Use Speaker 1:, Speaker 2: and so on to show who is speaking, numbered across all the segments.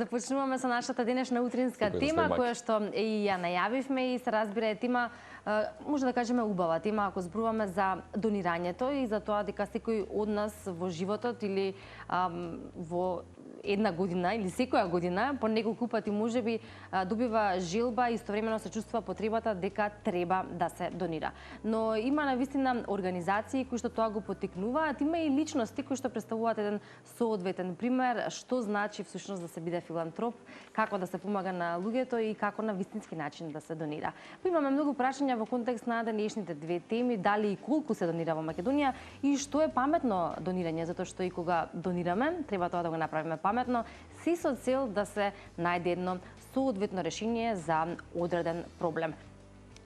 Speaker 1: започнуваме со нашата денешна утринска тема, која што и ја најавивме и се разбира е тема, може да кажеме убава тема, ако зборуваме за донирањето и за тоа дека секој од нас во животот или во една година или секоја година по неколку пати можеби добива желба и истовремено се чувствува потребата дека треба да се донира. Но има навистина организации кои што тоа го поттикнуваат, има и личности кои што представуваат еден соодветен пример што значи всушност да се биде филантроп, како да се помага на луѓето и како на вистински начин да се донира. Имаме многу прашања во контекст на денешните две теми, дали и колку се донира во Македонија и што е паметно донирање, затоа што и кога донираме, треба тоа да го направиме паметно, си со цел да се најде едно соодветно решение за одреден проблем.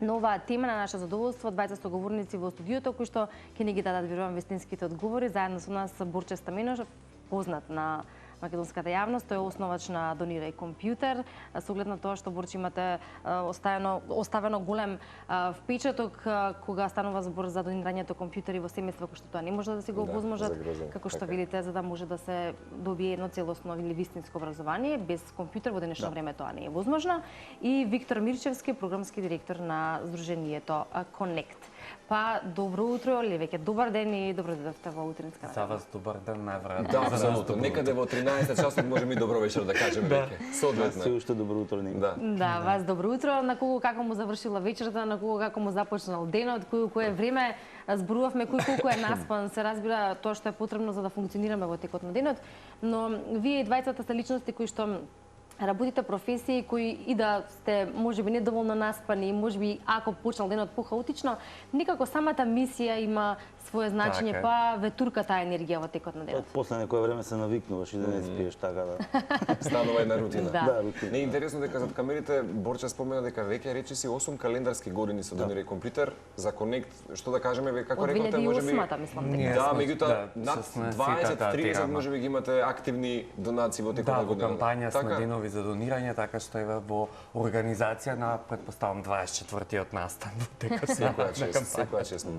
Speaker 1: Но оваа тема на наше задоволство, двајца соговорници во студиото кои што ќе ни ги дадат верувам вистинските одговори, заедно со нас Борче Стаменов, познат на македонската јавност, тој е основач на Донирај компјутер. Со оглед на тоа што Борче имате оставено голем впечаток кога станува збор за донирањето компјутери во семејства кои што тоа не може да се го овозможат, како што видите, за да може да се добие едно целосно или вистинско образование без компјутер во денешно време тоа не е возможно. И Виктор Мирчевски, програмски директор на Сдруженијето Connect. Па, добро утро, или веќе добар ден и добро дојдовте во утринска
Speaker 2: За вас добар ден, најверојатно.
Speaker 3: Да, апсолутно. Некаде во 13 часот можеме и добро вечер да кажеме веќе. Соодветно.
Speaker 4: Се уште добро утро ни.
Speaker 1: Да, вас добро утро. На кого како му завршила вечерта, на кого како му започнал денот, кое време зборувавме, кој колку е наспан, се разбира тоа што е потребно за да функционираме во текот на денот, но вие двајцата сте личности кои што работите професии кои и да сте можеби недоволно наспани, можеби ако почнал денот похаотично, некако самата мисија има свое значење, па ве турка таа енергија во текот на денот.
Speaker 4: После некое време се навикнуваш и да не спиеш така да.
Speaker 3: Станува една рутина.
Speaker 1: Да.
Speaker 3: Не е интересно дека зад камерите Борче спомена дека веќе речиси 8 календарски години со Донирај компјутер за Connect, што да кажеме ве како рековте можеби.
Speaker 1: Од 2008-та мислам дека.
Speaker 3: Да, меѓутоа над 20-30 можеби ги имате активни донации во текот на годината.
Speaker 2: Да, во кампања сме денови за донирање, така што е во организација на, предпоставам, 24-тиот настан во текот на кампања.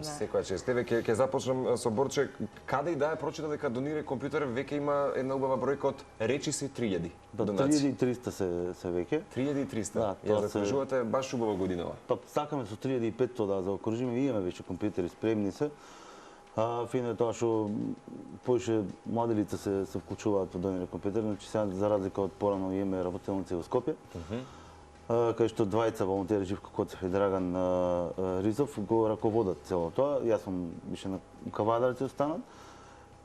Speaker 3: Секоја чест. Еве ќе започнам со Борче. Каде и да е прочита дека Донирај компјутер веќе има една убава бројка од речиси 3000 донации.
Speaker 4: 3300 се веќе.
Speaker 3: 3300.
Speaker 4: Да,
Speaker 3: ја закружувате баш убава годинава.
Speaker 4: Сакаме со 3500 да заокружиме, имаме веќе компјутери спремни се. Фино е тоа што поише млади лица се вклучуваат во Донирај компјутер, значи сега за разлика од порано имаме работелници во Скопје, кај што двајца волонтери Живко Коцев и Драган Ризов го раководат цело тоа. Јас сум више на кавадарци останат.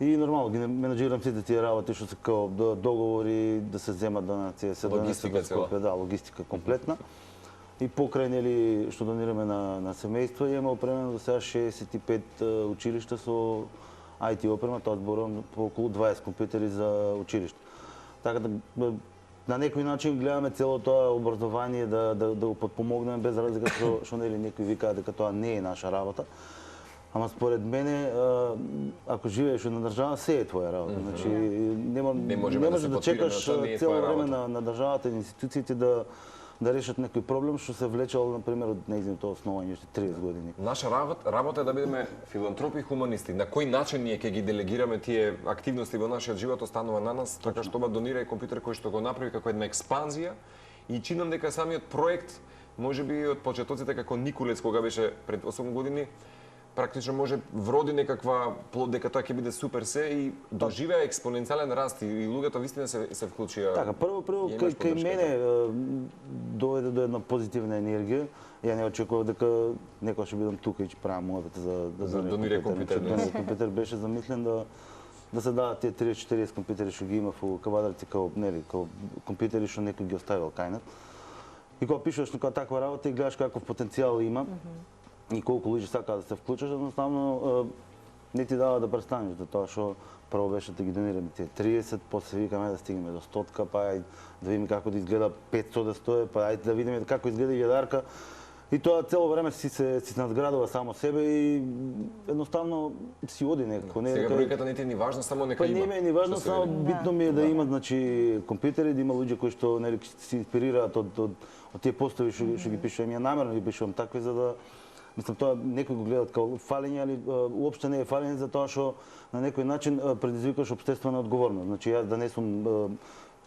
Speaker 4: И нормално ги менаџирам сите тие работи што се као договори да се земат донации, се донесат во Скопје, да, логистика комплетна. И покрај нели што донираме на семејства, имаме опремено до сега 65 училишта со IT опрема, тоа зборувам по околу 20 компјутери за училиште. Така да на некој начин гледаме цело тоа образование да го подпомогнеме без разлика што нели некои викаат дека тоа не е наша работа. Ама според мене ако живееш на држава, се е твоја работа. Значи не може да чекаш цело време на државата и институциите да решат некој проблем што се влечел на пример од нејзиното основање уште 30 години.
Speaker 3: Наша работа е да бидеме филантропи и хуманисти. На кој начин ние ќе ги делегираме тие активности во нашиот живот останува на нас, така што Донирај компјутер кој што го направи како една експанзија и чинам дека самиот проект можеби од почетоците како Никулец кога беше пред 8 години практично може вроди некаква плод дека тоа ќе биде супер се и доживеа експоненцијален раст и луѓето вистина се вклучија.
Speaker 4: Така, прво кај мене дојде до една позитивна енергија. Ја не очекував дека некој ќе бидам тука и ќе правам муабет за
Speaker 3: Донирај компјутер.
Speaker 4: Донирај компјутер беше замислен да се дадат тие 30-40 компјутери што ги има во кавадарци као компјутери што некој ги оставил кајнат. И кога пишуваш на таква работа и гледаш каков потенцијал има, и колку луѓе сакаат да се вклучат, едноставно не ти дава да престанеш до тоа што прво беше да ги донираме тие 30, после викаме да стигнеме до 100, па ајде да видиме како да изгледа 500 да стое, па ајде да видиме како изгледа јадарка. И тоа цело време си се надградува само себе и едноставно си оди некако.
Speaker 3: Сега бројката не ти е ни важна, само нека има.
Speaker 4: Па не е ни важно, само битно ми е да има значи компјутери, да има луѓе кои што нели се инспирираат од тие постови што ги пишувам. Ја намерно ги пишувам такви за да мислам, тоа некои го гледат као фалење, али уопште не е фалење за тоа што на некој начин предизвикаш општествена одговорност. Значи јас да не сум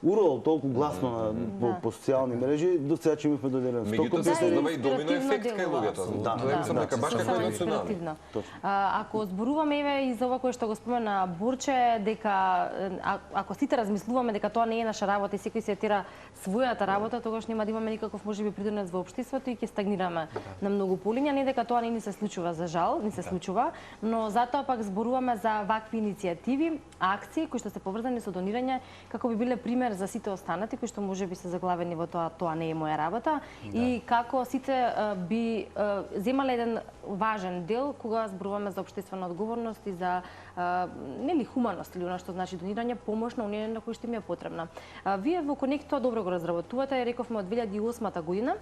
Speaker 4: урвал толку гласно по социјални мрежи, до сега че имавме доделен 100
Speaker 3: Меѓутоа се создава и домино ефект кај луѓето.
Speaker 4: Да,
Speaker 3: Дека баш како е национално.
Speaker 1: Ако зборуваме еве и за ова кое што го спомена Борче, дека ако сите размислуваме дека тоа не е наша работа и секој се тера својата работа, тогаш нема да имаме никаков можеби придонес во општеството и ќе стагнираме на многу полиња, не дека тоа не ни се случува за жал, не се случува, но затоа пак зборуваме за вакви иницијативи, акции кои што се поврзани со донирање, како би биле пример за сите останати кои што можеби се заглавени во тоа не е моја работа и како сите би земале еден важен дел кога зборуваме за општествена одговорност и за нели хуманост или она што значи донирање помош на оние на кои што им е потребна. Вие во Конект тоа добро го разработувате, рековме од 2008 година.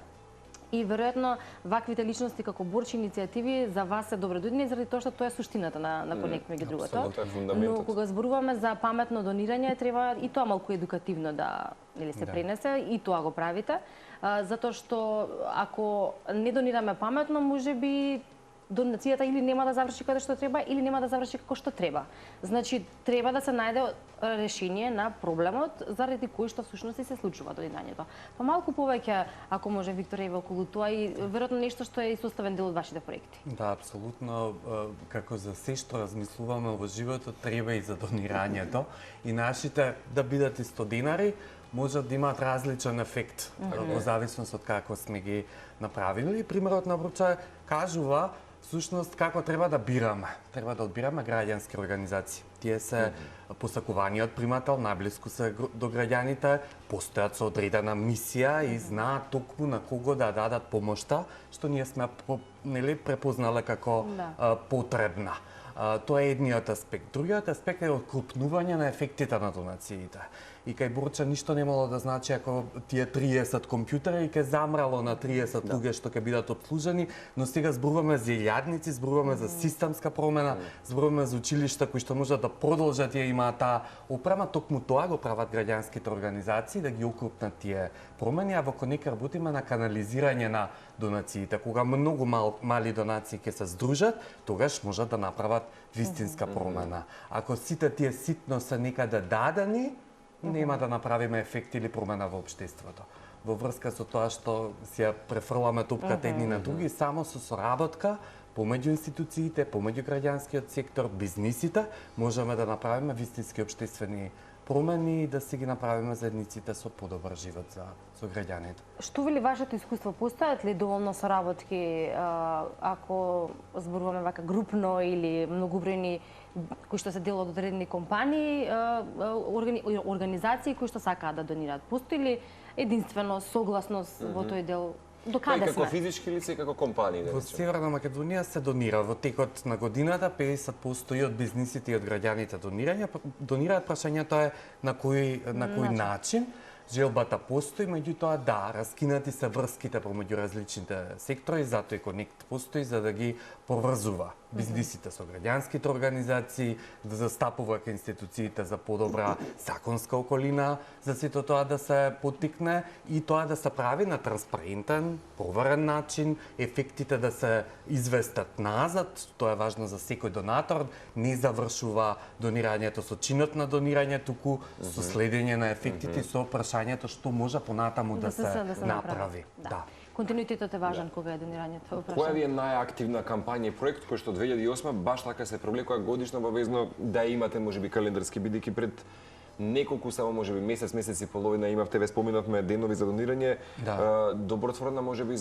Speaker 1: И веројатно ваквите личности како Борче иницијативи за вас се добредојдени заради тоа што тоа е суштината на Конект меѓу другото. Но кога зборуваме за паметно донирање треба и тоа малку едукативно да нели се пренесе и тоа го правите, затоа што ако не донираме паметно, можеби донацијата или нема да заврши каде што треба, или нема да заврши како што треба. Значи, треба да се најде решение на проблемот заради кој што всушност и се случува донирањето. Па малку повеќе, ако може, Виктор, еве околу тоа и веројатно нешто што е и составен дел од вашите проекти.
Speaker 2: Да, апсолутно. Како за се што размислуваме во животот, треба и за донирањето. И нашите да бидат исто динари, можат да имаат различен ефект во зависност од како сме ги направили. Примерот на Борче кажува всушност како треба да бираме. Треба да одбираме граѓански организации. Тие се посакуваниот примател, најблиску се до граѓаните, постојат со одредена мисија и знаат токму на кого да дадат помошта, што ние сме нели препознале како потребна. Тоа е едниот аспект. Другиот аспект е открупнување на ефектите на донациите. И кај Борче ништо немало да значи ако тие 30 компјутери и ке замрало на 30 луѓе што ќе бидат обслужени, но сега зборуваме за илјадници, зборуваме за системска промена, зборуваме за училишта кои што можат да продолжат и имаат таа опрема, токму тоа го прават граѓанските организации да ги окрупнат тие промени, а во Конект работиме на канализирање на донациите. Кога многу мали донации ќе се здружат, тогаш можат да направат вистинска промена. Ако сите тие ситно се некаде дадени, нема да направиме ефект или промена во општеството. Во врска со тоа што си ја префрламе топката едни на други, само со соработка помеѓу институциите, помеѓу граѓанскиот сектор, бизнисите, можеме да направиме вистински општествени промени и да си ги направиме заедниците со подобар живот со граѓаните.
Speaker 1: Што вели вашето искуство? Постојат ли доволно соработки ако зборуваме вака групно или многобројни кои што се дел од одредени компании, организации кои што сакаат да донираат? Постои ли единствено согласност во тој дел? До каде сме?
Speaker 3: Како физички лица и како компании, да
Speaker 2: Во Северна Македонија се донира во текот на годината, 50% и од бизнисите и од граѓаните донираат. Прашањето е на кој начин. Желбата постои, меѓутоа да, раскинати се врските помеѓу различните сектори, затоа и Конект постои за да ги поврзува бизнисите со граѓанските организации, да застапува кај институциите за подобра законска околина, за сето тоа да се поттикне и тоа да се прави на транспарентен, проверен начин, ефектите да се известат назад, тоа е важно за секој донатор, не завршува донирањето со чинот на донирање, туку со следење на ефектите, со прашањето што може понатаму да се направи. Да.
Speaker 1: Континуитетот е важен кога е донирањето.
Speaker 3: Која ви е најактивна кампања и проект кој што 2008 баш така се привлекува годишно обавезно да имате можеби календарски, бидејќи пред неколку само можеби месец и половина имавте, ве споминавме денови за донирање. Добротворна можеби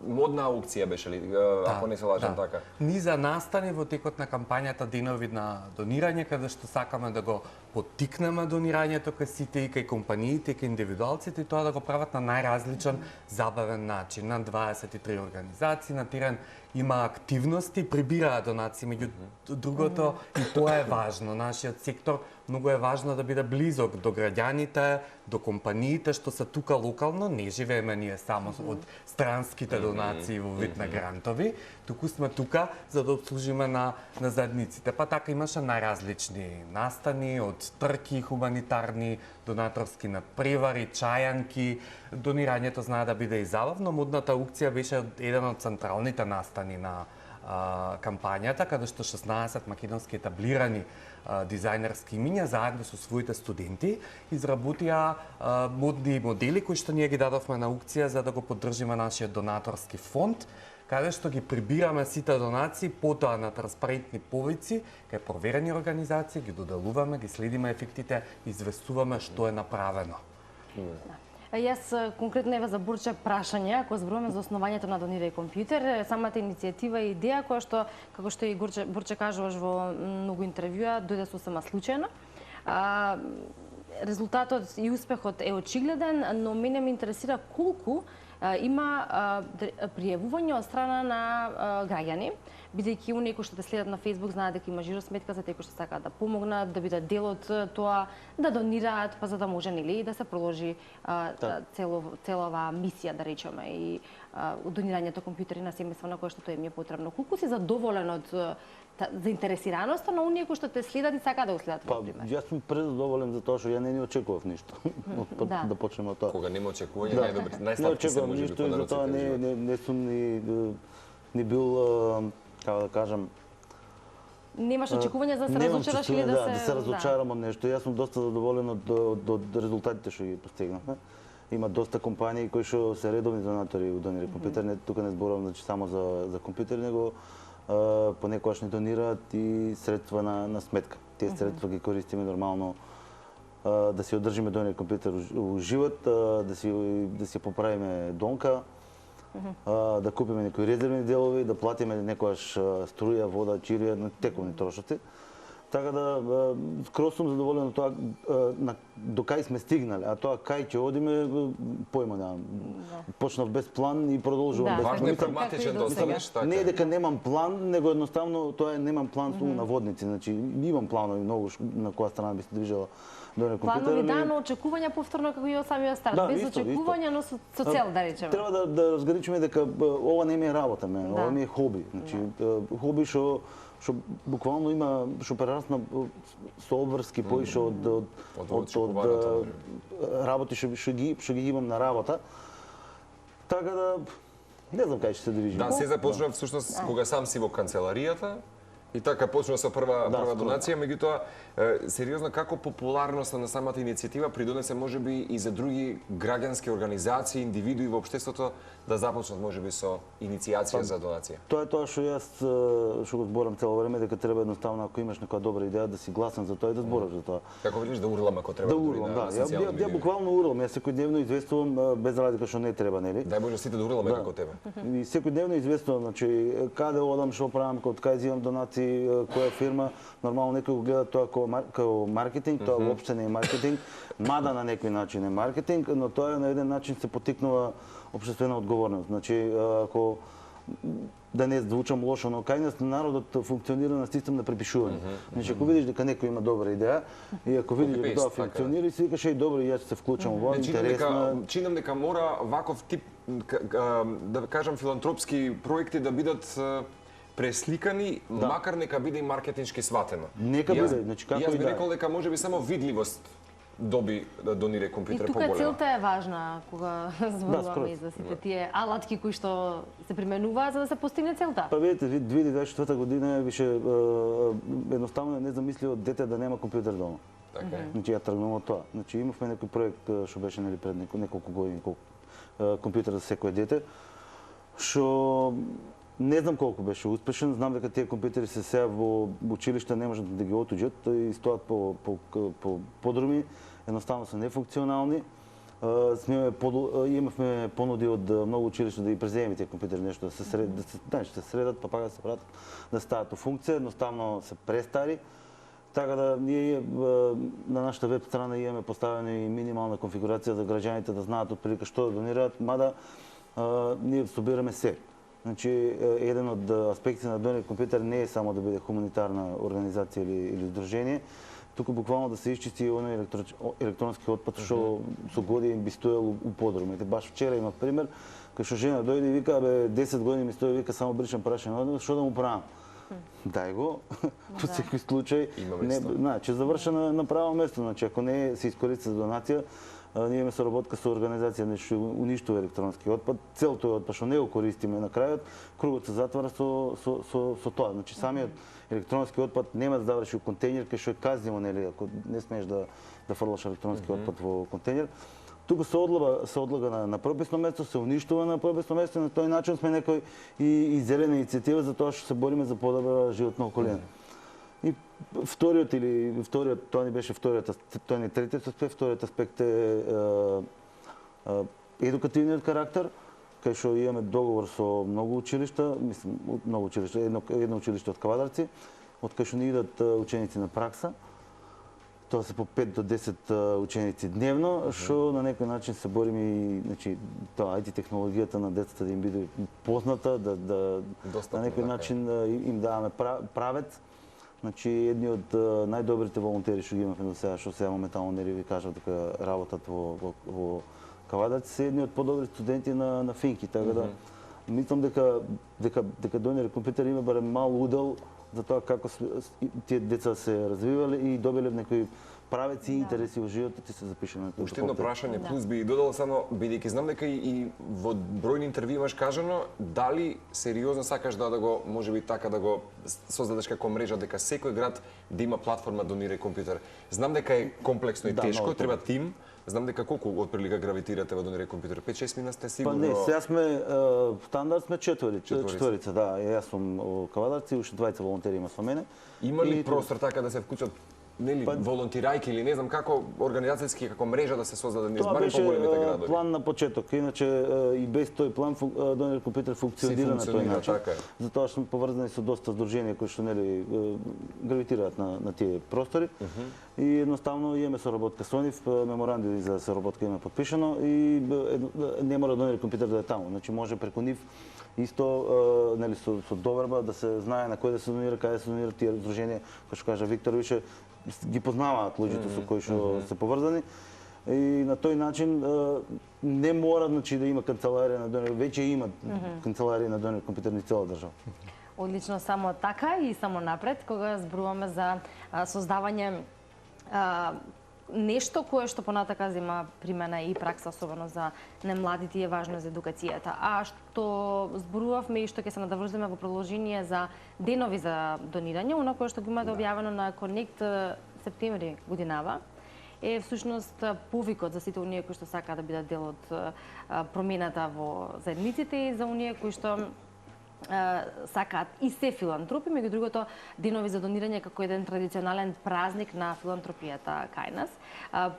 Speaker 3: модна аукција беше ли, ако не се лажам така.
Speaker 2: Низа настани во текот на кампањата денови на донирање, каде што сакаме да го поттикнеме донирањето кај сите и кај компаниите, и кај индивидуалците, и тоа да го прават на најразличен забавен начин. На 23 организации на терен има активности, прибираат донации, меѓу другото, и тоа е важно. Нашиот сектор многу е важно да биде близок до граѓаните, до компаниите што се тука локално, не живееме ние само од странските донации во вид на грантови, туку сме тука за да обслужиме на заедниците. Па така имаше најразлични настани, од трки хуманитарни, донаторски надпревари, чајанки. Донирањето знае да биде и забавно. Модната аукција беше еден од централните настани на кампањата, каде што 16 македонски етаблирани дизајнерски имиња заедно со своите студенти изработија модни модели кои што ние ги дадовме на аукција за да го поддржиме нашиот донаторски фонд, каде што ги прибираме сите донации, потоа на транспарентни повици, кај проверени организации, ги доделуваме, ги следиме ефектите, известуваме што е направено.
Speaker 1: Јас конкретно ева за Бурчак прашање, ако зборуваме за основањето на Донирај компјутер, самата иницијатива и идеја која што, како што и Бурчак кажуваш во многу интервјуа, дојде сосема случајно. Резултатот и успехот е очигледен, но мене ме интересира колку има пријавување од страна на граѓани, бидејќи оние кои што те следат на Facebook знаат дека има жиросметка за тие кои што сакаат да помогнат, да бидат дел од тоа, да донираат, па за да може нели да се продолжи целова мисија, да речеме, и донирањето компјутери на семејства на кое што тоа им е потребно. Колку си задоволен од заинтересираноста на оние кои што те следат и сакаат да го следат, например?
Speaker 4: Јас сум презадоволен за тоа што ја не очекував ништо. Да почнеме од тоа.
Speaker 3: Кога нема очекување, најслабки се може би по
Speaker 4: народ. Затоа не сум ни бил, како да кажам,
Speaker 1: немаш очекување за да се разочараш или
Speaker 4: да се разочарам од нешто. Јас сум доста задоволен од резултатите што ги постигнавме. Има доста компании кои што се редовни донатори во Донирај компјутер. Тука не зборувам само за компјутери, него понекогаш ни донираат и средства на сметка. Тие средства ги користиме нормално да си одржиме Донирај компјутер у живот, да си поправиме донка, да купиме некои резервни делови, да платиме некојаш струја, вода, чирија, тековни трошоци. Така да, скроз сум задоволен од тоа до кај сме стигнале, а тоа кај ќе одиме, појма немам. Почнав без план и продолжувам без план.
Speaker 3: Важно е прагматичен да останеш, така.
Speaker 4: Не е дека немам план, него едноставно тоа е немам план со наводници. Значи, имам планови многу на која страна би се движела Донирај компјутер.
Speaker 1: Планови да, но очекувања повторно како и од самиот старт, без очекувања, но со цел, да речеме.
Speaker 4: Треба да разграничиме дека ова не ми е работа, ова ми е хоби. Значи, хоби што буквално има, што прерасна со обврски поише од работи што ги имам на работа. Така да, не знам кај ќе се движи.
Speaker 3: Да, се започна всушност кога сам си во канцеларијата, и така почна со прва донација, меѓутоа сериозно како популарноста на самата иницијатива придонесе можеби и за други граѓански организации, индивидуи во општеството да започнат можеби со иницијација за донација.
Speaker 4: Тоа е тоа што јас што го зборам цело време, дека треба едноставно ако имаш некоја добра идеја да си гласен за тоа и да збораш за тоа.
Speaker 3: Како велиш да урлам ако треба
Speaker 4: да урлам, да. Ја буквално урлам, јас секојдневно известувам без разлика што не треба, нели?
Speaker 3: Дај Боже сите да урламе како тебе.
Speaker 4: И секојдневно известувам, значи каде одам, што правам, од кај земам донации, која фирма, нормално некој го гледа тоа како маркетинг, тоа воопште не е маркетинг, мада на некој начин е маркетинг, но тоа на еден начин се поттикнува општествена одговорност. Значи, ако да не звучам лошо, но кај нас народот функционира на систем на препишување. Значи, ако видиш дека некој има добра идеја и ако видиш дека тоа функционира и си викаш еј добро, јас ќе се вклучам во интересно.
Speaker 3: Чинам дека мора ваков тип да кажам филантропски проекти да бидат пресликани, макар нека биде и маркетиншки сватено.
Speaker 4: Нека биде, значи како и да.
Speaker 3: Јас би рекол дека можеби само видливост доби Донирај компјутер поголема.
Speaker 1: И тука целта е важна кога зборуваме за сите тие алатки кои што се применуваат за да се постигне целта.
Speaker 4: Па видите, 2024 година више едноставно е незамисливо дете да нема компјутер дома.
Speaker 3: Така е.
Speaker 4: Значи ја тргнувам од тоа. Значи имавме некој проект што беше нели пред неколку години, компјутер за секое дете, што не знам колку беше успешен, знам дека тие компјутери се сега во училишта не можат да ги отуѓат и стоат по подруми, едноставно се нефункционални. Имавме понуди од многу училишта да ги преземеме тие компјутери, нешто да се средат, па пак да се вратат, да стават во функција, едноставно се престари. Така да ние на нашата веб страна имаме поставена и минимална конфигурација за граѓаните да знаат отприлика што да донираат, мада ние собираме се. Значи, еден од аспектите на Донирај компјутер не е само да биде хуманитарна организација или здружение, туку буквално да се исчисти оној електронски отпад што со години би стоел у подрумите. Баш вчера имав пример, кај што жена дојде и вика, 10 години ми стои, вика, само бришам прашен однос, што да му правам? Дај го, по секој случај, значи заврша на право место, значи ако не се искористи за донација, ние имаме соработка со организација што уништува електронски отпад. Цел тој отпад што не го користиме на крајот, кругот се затвара со тоа. Значи самиот електронски отпад нема да заврши у контејнер, кај што е казнимо, нели, ако не смееш да фрлаш електронски отпад во контејнер. Туку се одлага на прописно место, се уништува на прописно место, на тој начин сме некој и зелена иницијатива за тоа што се бориме за подобра животна околина. И вториот, тоа ни беше тоа ни третиот аспект, вториот аспект е едукативниот карактер, кај што имаме договор со многу училишта, едно училиште од Кавадарци, од кај што ни идат ученици на пракса. Тоа се по 5 до 10 ученици дневно, што на некој начин се бориме и, значи, тоа IT технологијата на децата да им биде позната, да на некој начин им даваме правец. Значи, едни од најдобрите волонтери што ги имаме до сега, што сега моментално не ви кажав дека работат во Кавадарци, се едни од подобри студенти на Финки, така да мислам дека Донир компјутер има барем мал удел за тоа како тие деца се развивале и добиле некои правеци и интереси во животот и се запишале на тоа.
Speaker 3: Уште едно прашање, плюс би додал само, бидејќи знам дека и во бројни интервјуи имаш кажано, дали сериозно сакаш да го, можеби така да го создадеш како мрежа, дека секој град да има платформа Донирај компјутер. Знам дека е комплексно и тешко, треба тим. Знам дека колку отприлика гравитирате во Донирај компјутер? 5-6 мина сте сигурно?
Speaker 4: Па не, сега сме стандард сме четворица, да. Јас сум во Кавадарци, уште двајца волонтери има со мене.
Speaker 3: Има ли простор така да се вклучат, нели, волонтирајки или не знам како организацијски, како мрежа да се создаде низ барем поголемите градови?
Speaker 4: Тоа беше план на почеток, иначе и без тој план Донирај компјутер функционира на тој начин. Затоа што сме поврзани со доста здруженија кои што нели гравитираат на тие простори. И едноставно имаме соработка со нив, меморандуми за соработка имаме подпишано и не мора Донирај компјутер да е таму. Значи може преку нив исто нели со доверба да се знае на кој да се донира, каде да се донира тие здруженија, кои што кажа Виктор више ги познаваат луѓето со кои што се поврзани. И на тој начин не мора, значи, да има канцеларија на Донирај, веќе има канцеларија на Донирај компјутер низ цела држава.
Speaker 1: Одлично, само така и само напред, кога зборуваме за создавање нешто кое што понатака зема примена и пракса, особено за немладите, е важно за едукацијата. А што зборувавме и што ќе се надврземе во продолжение за денови за донирање, оно кое што го имате објавено на Connect септември годинава, е всушност повикот за сите оние кои што сакаат да бидат дел од промената во заедниците и за оние кои што сакаат и се филантропи, меѓу другото денови за донирање како еден традиционален празник на филантропијата кај нас.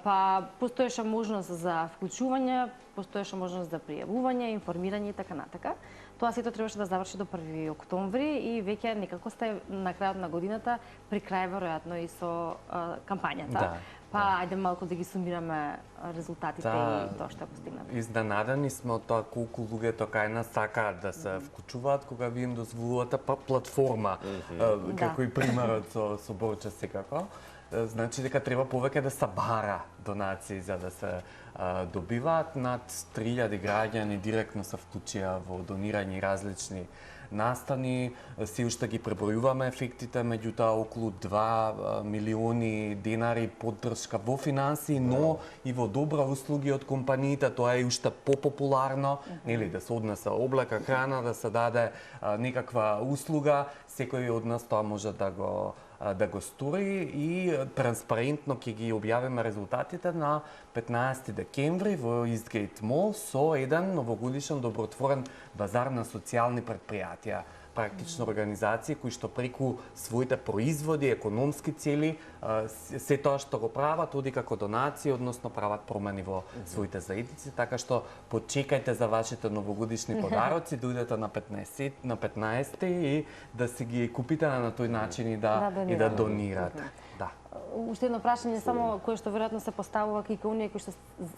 Speaker 1: Па постоеше можност за вклучување, постоеше можност за пријавување, информирање и така натака. Тоа сето требаше да заврши до 1 октомври и веќе некако сте на крајот на годината при крај веројатно и со кампањата. Па, ајде малку да ги сумираме резултатите и тоа што постигнате.
Speaker 2: Изненадани сме од тоа колку луѓето кај нас сакаат да се вклучуваат кога ви им дозволувате платформа, како и примерот со Борче секако. Значи дека треба повеќе да се бара донации за да се добиваат. Над 3000 граѓани директно се вклучија во донирање и различни настани. Си уште ги пребројуваме ефектите, меѓутоа околу 2 милиони денари поддршка во финансии, но и во добра услуги од компаниите. Тоа е уште попопуларно, нели, да се однесе облека, храна, да се даде некаква услуга. Секој од нас тоа може да го стори и транспарентно ќе ги објавиме резултатите на 15 декември во Eastgate Mall со еден новогодишен добротворен базар на социјални предпријатија. Практично организации кои што преку своите производи, економски цели, се тоа што го прават, оди како донации, односно прават промени во своите заедници, така што почекајте за вашите новогодишни подароци, дојдете на 15 и да си ги купите на тој начин и да донирате. Да.
Speaker 1: Уште едно прашање само кое што веројатно се поставува кај оние кои што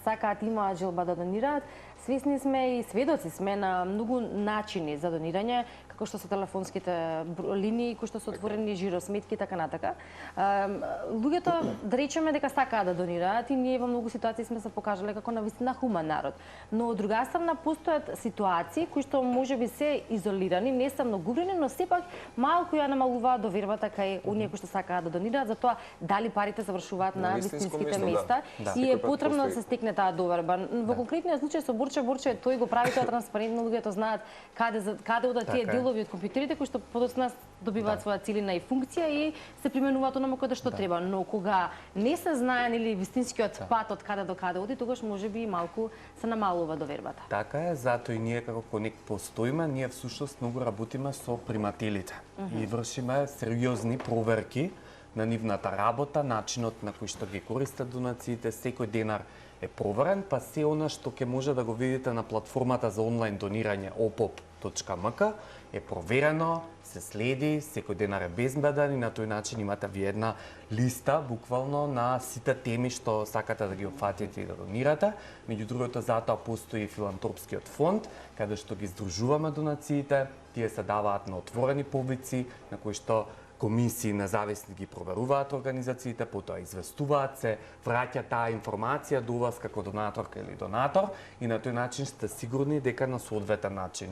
Speaker 1: сакаат, имаат желба да донираат. Свесни сме и сведоци сме на многу начини за донирање, како кои што се телефонските линии, кои што се отворени, жиросметки и така натака. Луѓето да речеме дека сакаат да донираат и ние во многу ситуации сме се покажале како навистина хуман народ. Но од друга страна постојат ситуации кои што можеби се изолирани, не се многубрени, но сепак малку ја намалуваат довербата кај оние кои што сакаат да донираат за тоа дали парите завршуваат на вистинските места и е потребно да се стекне таа доверба. Во конкретниот случај со Борче тој го прави тоа транспарентно, луѓето знаат каде одат тие делови од компјутерите кои што подоцна добиваат своја целина и функција и се применуваат онаму каде што треба. Но кога не се знае нели вистинскиот пат од каде до каде оди, тогаш можеби малку се намалува довербата.
Speaker 2: Така е, затоа и ние како Конект постоиме, ние всушност многу работиме со примателите и вршиме сериозни проверки на нивната работа, начинот на кој што ги користат донациите, секој денар е проверен, па се она што ќе може да го видите на платформата за онлайн донирање opop.mk е проверено, се следи, секој денар е безбеден и на тој начин имате ви една листа буквално на сите теми што сакате да ги опфатите и да донирате. Меѓу другото, затоа постои филантропскиот фонд, каде што ги здружуваме донациите, тие се даваат на отворени повици, на кои што комисии независни ги проверуваат организациите, потоа известуваат се, враќа таа информација до вас како донаторка или донатор и на тој начин сте сигурни дека на соодветен начин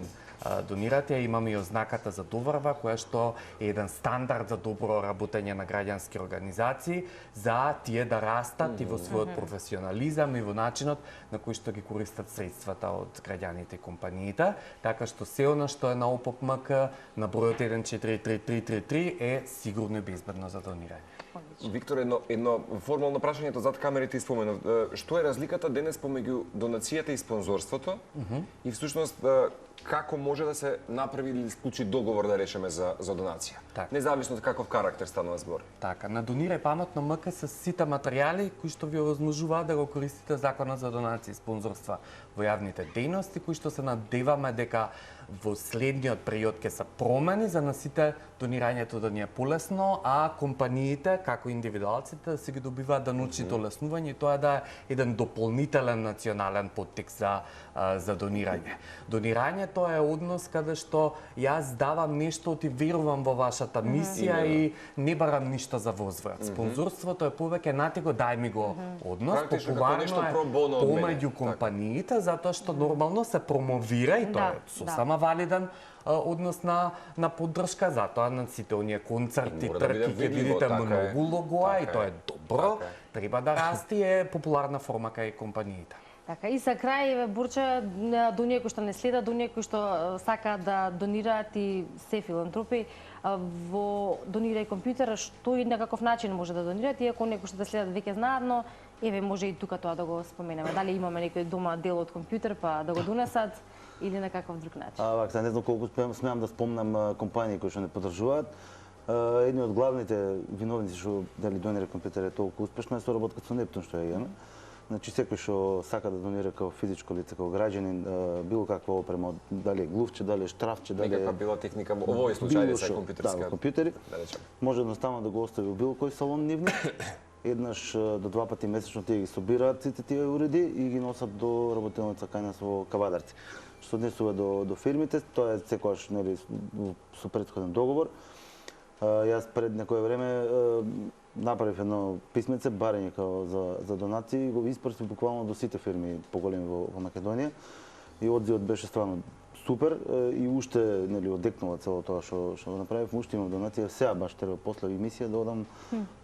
Speaker 2: донирате. Имаме и ознаката за доверба, која што е еден стандард за добро работење на граѓански организации, за тие да растат и во својот професионализам и во начинот на кој што ги користат средствата од граѓаните и компаниите. Така што се она што е на opop.mk на бројот 143333 е сигурно и безбедно за донирање.
Speaker 3: Виктор, едно формално прашањето зад камерите испоменав. Што е разликата денес помеѓу донацијата и спонзорството? И всушност како може да се направи или склучи договор, да речеме, за донација? Независно од каков карактер станува збор.
Speaker 2: Така, на Донирај паметно МК се сите материјали кои што ви овозможуваат да го користите законот за донација и спонзорства во јавните дејности, кои што се надеваме дека во следниот период ќе се промени за на сите донирањето да ни е полесно, а компаниите, како индивидуалците, да се ги добиваат даночните олеснувања и тоа да е еден дополнителен национален поттекст за донирање. Донирањето е однос каде што јас давам нешто и верувам во вашата мисија и не барам ништо за возврат. Спонзорството е повеќе нати го дај ми го однос, популарно е помеѓу компаниите, затоа што нормално се промовира и тоа е сосема валиден однос на поддршка, затоа на сите оние концерти, трки ќе видите многу логоа и тоа е добро, треба да расти, е популарна форма кај компаниите.
Speaker 1: Така, и за крај, Бурче, до оние кои што не следат, до оние кои што сакаат да донираат и се филантропи, во Донирај компјутер, што и на каков начин може да донираат, иако оние кои што да следат веќе знаат, но еве може и тука тоа да го споменеме. Дали имаме некој дома дел од компјутер па да го донесат или на каков друг начин?
Speaker 4: Вака, не знам колку смеам да спомнам компанији кои што не поддржуваат. Едни од главните виновници што дали Донирај компјутер е толку успешно е соработката со Нептун што ја имаме. Значи секој што сака да донира како физичко лице, како граѓанин, било каква опрема, дали е глувче, дали е штрафче, дали е
Speaker 3: некаква била техника, во овој случај се компјутерска.
Speaker 4: Да, компјутери. Може едноставно да го остави во било кој салон нивни. Еднаш до два пати месечно тие ги собираат сите тие уреди и ги носат до работилница кај нас во Кавадарци. Што однесува до фирмите, тоа е секогаш нели со претходен договор. Јас пред некое време направив едно писмеце, барање за донации и го испрати буквално до сите фирми поголеми во Македонија. И одзивот беше стварно супер и уште нели одекнува цело тоа што направив, уште имам донација, сега баш треба после емисија да одам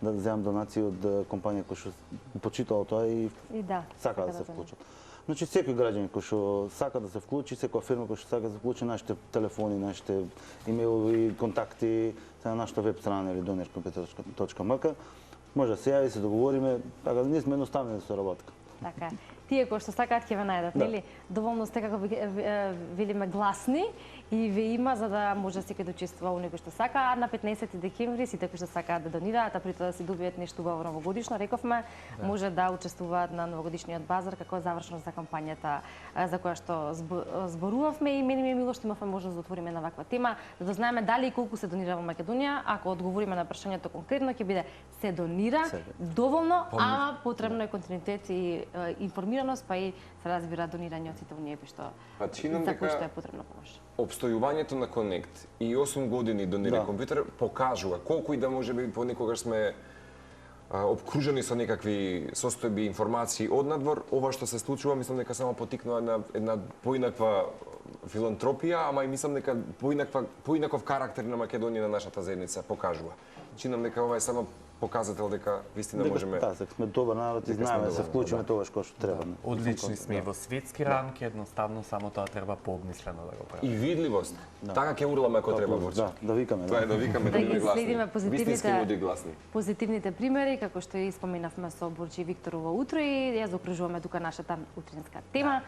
Speaker 4: да земам донации од компанија која што почитала тоа и сака да се вклучат. Значи секој граѓанин кој што сака да се вклучи, секоја фирма која што сака да се вклучи, нашите телефони, нашите имејлови контакти се на нашата веб страна или donircomputer.mk, може да се јави, се договориме, така да ние сме едноставни за соработка.
Speaker 1: Така. Тие кои што сакаат ќе ве најдат, нели? Доволно сте како велиме гласни и ве има за да може секој да учествува во некој што сака, а на 15 декември сите кои што сакаат да донираат, а притоа да си добијат нешто убаво новогодишно, рековме, може да учествуваат на новогодишниот базар како завршност за кампањата за која што зборувавме и мене ми е мило што имавме можност да отвориме на ваква тема, да дознаеме дали и колку се донира во Македонија. Ако одговориме на прашањето конкретно ќе биде се донира доволно, ама потребно е континуитет и информираност информираност, па и се разбира донирање од сите оние кои што
Speaker 3: Па чинам
Speaker 1: за кои
Speaker 3: дека
Speaker 1: што е потребна помош.
Speaker 3: обстојувањето на Конект и 8 години донирај компјутер покажува колку и да можеби понекогаш сме обкружени со некакви состојби информации однадвор, ова што се случува, мислам дека само потикнува една поинаква филантропија, ама и мислам дека поинаков карактер на Македонија на нашата заедница покажува. Чинам дека ова е само показател дека вистина можеме.
Speaker 4: Да, сме добар народ и знаеме да се вклучиме тогаш кога што треба.
Speaker 2: Одлични сме и во светски рамки, едноставно само тоа треба пообмислено да го
Speaker 3: И
Speaker 2: правиме.
Speaker 3: видливост. Така ќе урламе ако треба во.
Speaker 4: Да викаме.
Speaker 3: Тоа е да викаме
Speaker 1: Да
Speaker 3: да
Speaker 1: ги
Speaker 3: биде гласни.
Speaker 1: следиме
Speaker 3: Вистински луди гласни.
Speaker 1: позитивните примери, како што и споменавме со Борчи Викторово утро и ја заокружуваме тука нашата утринска тема.